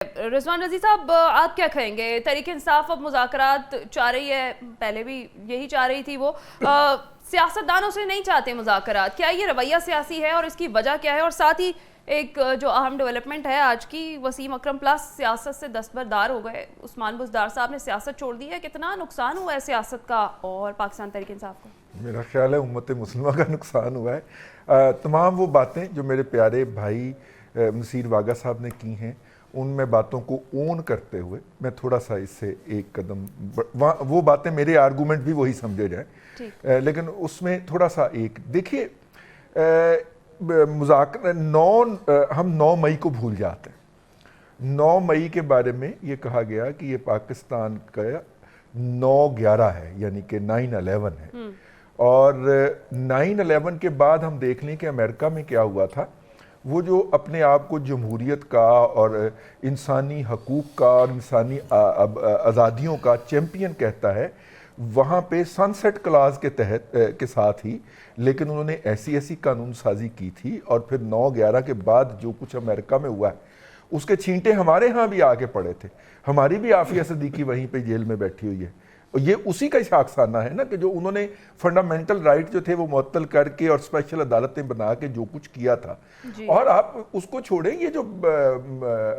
रिजवान रजी साहब, आप क्या कहेंगे? तहरीक इंसाफ अब मुज़ाकरात चाह रही है, पहले भी यही चाह रही थी वो। सियासतदानों से नहीं चाहते मुज़ाकरात, क्या ये रवैया सियासी है और इसकी वजह क्या है? और साथ ही एक जो अहम डेवलपमेंट है आज की, वसीम अकरम प्लस सियासत से दस्तबरदार हो गए, उस्मान बुज़दार साहब ने सियासत छोड़ दी है। कितना नुकसान हुआ है सियासत का और पाकिस्तान तहरीक इंसाफ को? मेरा ख्याल है उम्मत मुस्लिमा का नुकसान हुआ है। तमाम वो बातें जो मेरे प्यारे भाई नसीर वागा साहब ने की हैं, उनमें बातों को ओन करते हुए मैं थोड़ा सा इससे एक कदम वो बातें मेरे आर्गूमेंट भी वही समझे जाए, लेकिन उसमें थोड़ा सा एक देखिए, मुज़ाकरा हम 9 मई को भूल जाते हैं। 9 मई के बारे में ये कहा गया कि ये पाकिस्तान का 9/11 है, यानी कि 9/11 है। और 9/11 के बाद हम देख लें कि अमेरिका में क्या हुआ था। वो जो अपने आप को जमहूरियत का और इंसानी हकूक़ का और इंसानी आज़ादियों का चैम्पियन कहता है, वहाँ पे सनसेट क्लास के तहत के साथ ही, लेकिन उन्होंने ऐसी ऐसी कानून साजी की थी। और फिर 9/11 के बाद जो कुछ अमेरिका में हुआ है, उसके छींटे हमारे यहाँ भी आके पड़े थे। हमारी भी आफिया सदीकी वहीं पे जेल में बैठी हुई है। ये उसी का शाखसाना है ना, कि जो उन्होंने फंडामेंटल राइट जो थे वो मुअत्तल करके और स्पेशल अदालतें बना के जो कुछ किया था। और आप उसको छोड़ें, ये जो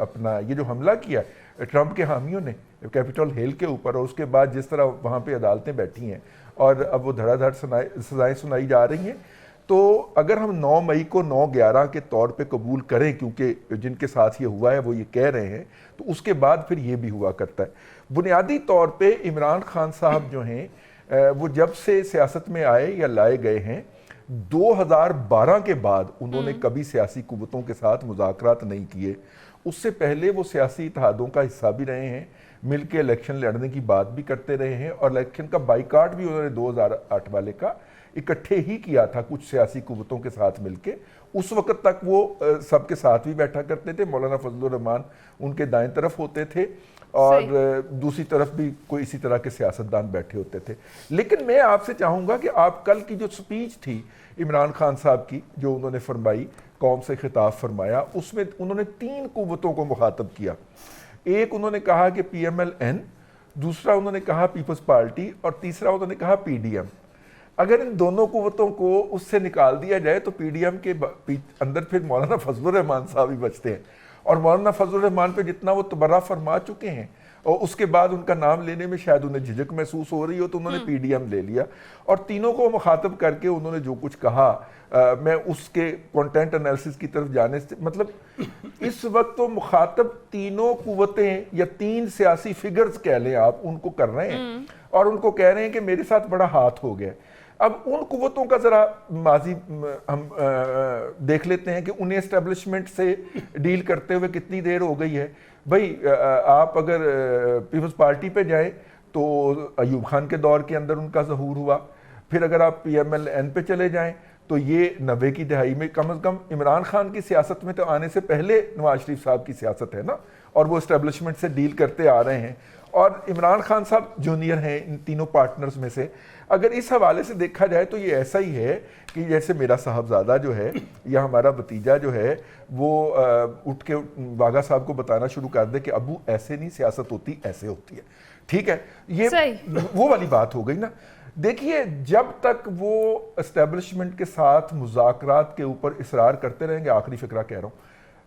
अपना ये जो हमला किया ट्रंप के हामियों ने कैपिटल हिल के ऊपर, और उसके बाद जिस तरह वहाँ पे अदालतें बैठी हैं और अब वो धड़ाधड़ सजाएं सुनाई जा रही हैं, तो अगर हम 9 मई को 9/11 के तौर पे कबूल करें, क्योंकि जिनके साथ ये हुआ है वो ये कह रहे हैं, तो उसके बाद फिर ये भी हुआ करता है। बुनियादी तौर पे इमरान खान साहब जो हैं, वो जब से सियासत में आए या लाए गए हैं, 2012 के बाद उन्होंने कभी सियासी कुव्वतों के साथ मुज़ाकरात नहीं किए। उससे पहले वो सियासी इत्तेहादों का हिस्सा भी रहे हैं, मिल के इलेक्शन लड़ने की बात भी करते रहे हैं, और इलेक्शन का बाइकाट भी उन्होंने 2008 वाले का इकट्ठे ही किया था कुछ सियासी कुव्वतों के साथ मिलके। उस वक्त तक वो सबके साथ भी बैठा करते थे। मौलाना फजलुर रहमान उनके दाएं तरफ होते थे और दूसरी तरफ भी कोई इसी तरह के सियासतदान बैठे होते थे। लेकिन मैं आपसे चाहूँगा कि आप कल की जो स्पीच थी इमरान खान साहब की, जो उन्होंने फरमाई, कौम से खिताब फरमाया, उसमें उन्होंने 3 कुव्वतों को मुखातब किया। एक उन्होंने कहा कि PMLN, दूसरा उन्होंने कहा पीपल्स पार्टी, और तीसरा उन्होंने कहा PDM। अगर इन दोनों कुव्वतों को उससे निकाल दिया जाए तो PDM के अंदर फिर मौलाना फजलुर रहमान साहब ही बचते हैं। और मौलाना फजलुर रहमान पे जितना वो तबर्रा फरमा चुके हैं, और उसके बाद उनका नाम लेने में शायद उन्हें झिझक महसूस हो रही हो, तो उन्होंने PDM ले लिया। और तीनों को मुखातब करके उन्होंने जो कुछ कहा, मैं उसके कंटेंट एनालिसिस की तरफ जाने से मतलब, इस वक्त तो मुखातब तीनों कुव्वतें या 3 सियासी फिगर्स कह लें आप, उनको कर रहे हैं और उनको कह रहे हैं कि मेरे साथ बड़ा हाथ हो गया। अब उन कुव्वतों का जरा माजी हम देख लेते हैं कि उन्हें एस्टेब्लिशमेंट से डील करते हुए कितनी देर हो गई है। भाई, आप अगर पीपल्स पार्टी पे जाएं तो अयूब खान के दौर के अंदर उनका ज़हूर हुआ। फिर अगर आप PMLN पे चले जाएं तो ये 90 की दहाई में, कम से कम इमरान खान की सियासत में तो आने से पहले नवाज शरीफ साहब की सियासत है ना, और वो एस्टेब्लिशमेंट से डील करते आ रहे हैं। और इमरान खान साहब जूनियर हैं इन तीनों पार्टनर्स में से। अगर इस हवाले से देखा जाए तो ये ऐसा ही है कि जैसे मेरा साहबजादा जो है या हमारा भतीजा जो है, वो उठ के वागा साहब को बताना शुरू कर दे कि अबू ऐसे नहीं सियासत होती, ऐसे होती है। ठीक है, ये वो वाली बात हो गई ना। देखिए, जब तक वो एस्टेब्लिशमेंट के साथ मुज़ाकरात के ऊपर इसरार करते रहेंगे, आखिरी फिक्रा कह रहा हूँ,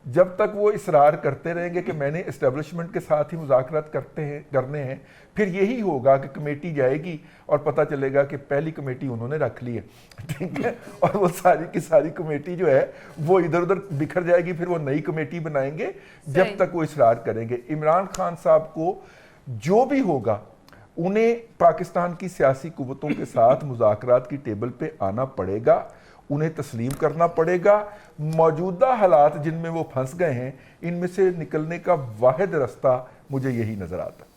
जब तक वो इसरार करते रहेंगे कि मैंने एस्टेब्लिशमेंट के साथ ही मुज़ाकरात करने हैं, फिर यही होगा कि कमेटी जाएगी और पता चलेगा कि पहली कमेटी उन्होंने रख ली है, ठीक है, और वो सारी की सारी कमेटी जो है वो इधर उधर बिखर जाएगी। फिर वो नई कमेटी बनाएंगे जब तक वो इसरार करेंगे। इमरान खान साहब को जो भी होगा, उन्हें पाकिस्तान की सियासी कुव्वतों के साथ मुज़ाकरात की टेबल पे आना पड़ेगा, उन्हें तस्लीम करना पड़ेगा। मौजूदा हालात जिनमें वो फंस गए हैं, इनमें से निकलने का वाहिद रास्ता मुझे यही नज़र आता है।